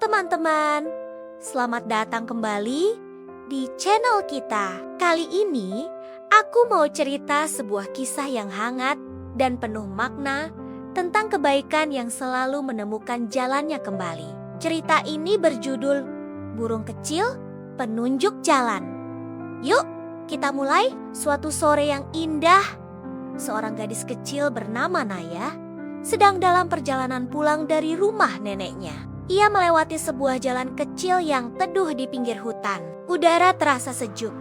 teman-teman, selamat datang kembali di channel kita. Kali ini aku mau cerita sebuah kisah yang hangat dan penuh makna tentang kebaikan yang selalu menemukan jalannya kembali. Cerita ini berjudul Burung Kecil Penunjuk Jalan. Yuk kita mulai. Suatu sore yang indah, seorang gadis kecil bernama Naya sedang dalam perjalanan pulang dari rumah neneknya. Ia melewati sebuah jalan kecil yang teduh di pinggir hutan. Udara terasa sejuk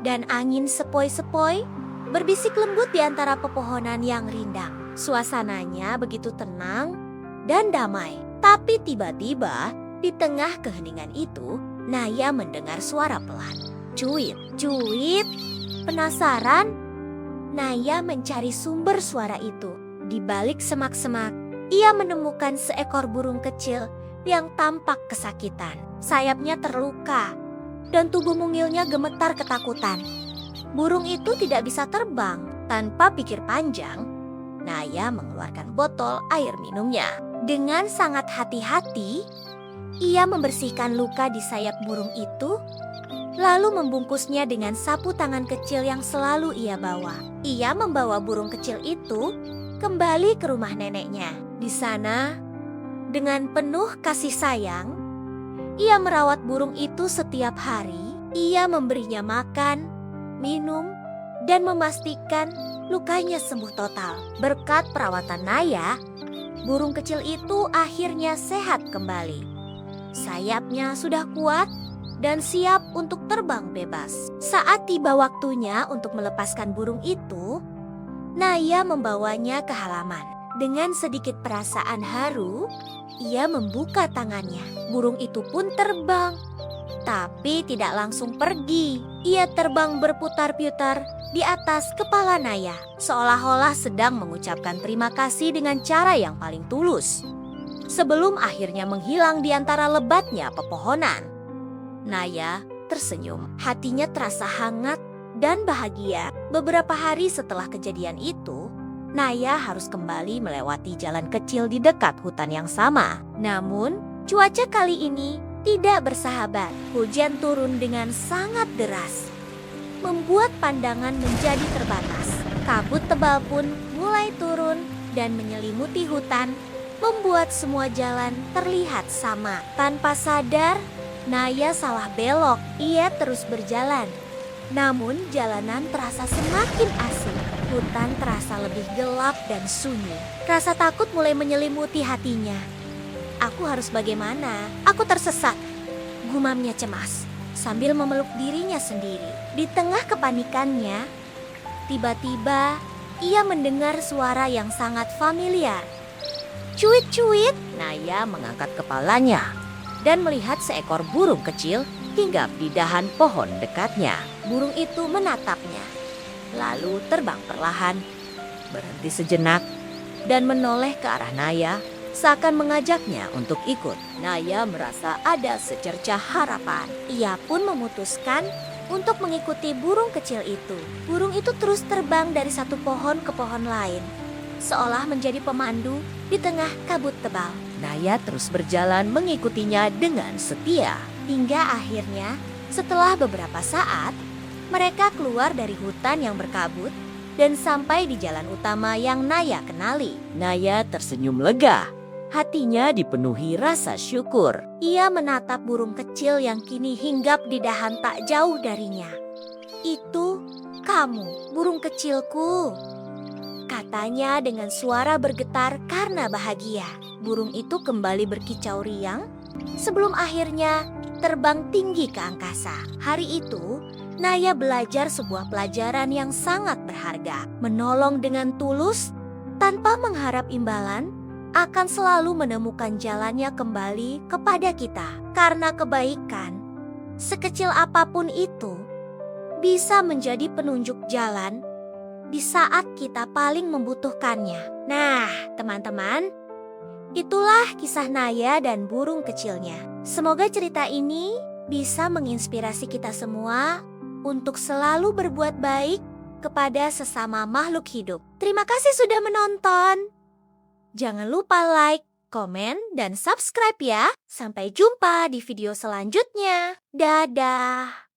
dan angin sepoi-sepoi berbisik lembut di antara pepohonan yang rindang. Suasananya begitu tenang dan damai. Tapi tiba-tiba di tengah keheningan itu, Naya mendengar suara pelan. Cuit, cuit. Penasaran? Naya mencari sumber suara itu. Di balik semak-semak, ia menemukan seekor burung kecil yang tampak kesakitan. Sayapnya terluka dan tubuh mungilnya gemetar ketakutan. Burung itu tidak bisa terbang. Tanpa pikir panjang, Naya mengeluarkan botol air minumnya. Dengan sangat hati-hati, ia membersihkan luka di sayap burung itu, lalu membungkusnya dengan sapu tangan kecil yang selalu ia bawa. Ia membawa burung kecil itu kembali ke rumah neneknya. Di sana, dengan penuh kasih sayang, ia merawat burung itu setiap hari. Ia memberinya makan, minum, dan memastikan lukanya sembuh total. Berkat perawatan Naya, burung kecil itu akhirnya sehat kembali. Sayapnya sudah kuat dan siap untuk terbang bebas. Saat tiba waktunya untuk melepaskan burung itu, Naya membawanya ke halaman. Dengan sedikit perasaan haru, ia membuka tangannya. Burung itu pun terbang, tapi tidak langsung pergi. Ia terbang berputar-putar di atas kepala Naya, seolah-olah sedang mengucapkan terima kasih dengan cara yang paling tulus. Sebelum akhirnya menghilang di antara lebatnya pepohonan, Naya tersenyum. Hatinya terasa hangat dan bahagia. Beberapa hari setelah kejadian itu, Naya harus kembali melewati jalan kecil di dekat hutan yang sama. Namun, cuaca kali ini tidak bersahabat. Hujan turun dengan sangat deras, membuat pandangan menjadi terbatas. Kabut tebal pun mulai turun dan menyelimuti hutan, membuat semua jalan terlihat sama. Tanpa sadar, Naya salah belok. Ia terus berjalan, namun jalanan terasa semakin asing. Hutan terasa lebih gelap dan sunyi. Rasa takut mulai menyelimuti hatinya. Aku harus bagaimana? Aku tersesat, gumamnya cemas sambil memeluk dirinya sendiri. Di tengah kepanikannya, tiba-tiba ia mendengar suara yang sangat familiar. Cuit-cuit. Naya mengangkat kepalanya dan melihat seekor burung kecil hinggap di dahan pohon dekatnya. Burung itu menatapnya, lalu terbang perlahan, berhenti sejenak, dan menoleh ke arah Naya, seakan mengajaknya untuk ikut. Naya merasa ada secercah harapan. Ia pun memutuskan untuk mengikuti burung kecil itu. Burung itu terus terbang dari satu pohon ke pohon lain, seolah menjadi pemandu di tengah kabut tebal. Naya terus berjalan mengikutinya dengan setia. Hingga akhirnya, setelah beberapa saat, mereka keluar dari hutan yang berkabut dan sampai di jalan utama yang Naya kenali. Naya tersenyum lega. Hatinya dipenuhi rasa syukur. Ia menatap burung kecil yang kini hinggap di dahan tak jauh darinya. Itu kamu, burung kecilku, katanya dengan suara bergetar karena bahagia. Burung itu kembali berkicau riang sebelum akhirnya terbang tinggi ke angkasa. Hari itu, Naya belajar sebuah pelajaran yang sangat berharga. Menolong dengan tulus tanpa mengharap imbalan akan selalu menemukan jalannya kembali kepada kita. Karena kebaikan, sekecil apapun itu, bisa menjadi penunjuk jalan di saat kita paling membutuhkannya. Nah, teman-teman, itulah kisah Naya dan burung kecilnya. Semoga cerita ini bisa menginspirasi kita semua untuk selalu berbuat baik kepada sesama makhluk hidup. Terima kasih sudah menonton. Jangan lupa like, komen, dan subscribe ya. Sampai jumpa di video selanjutnya. Dadah.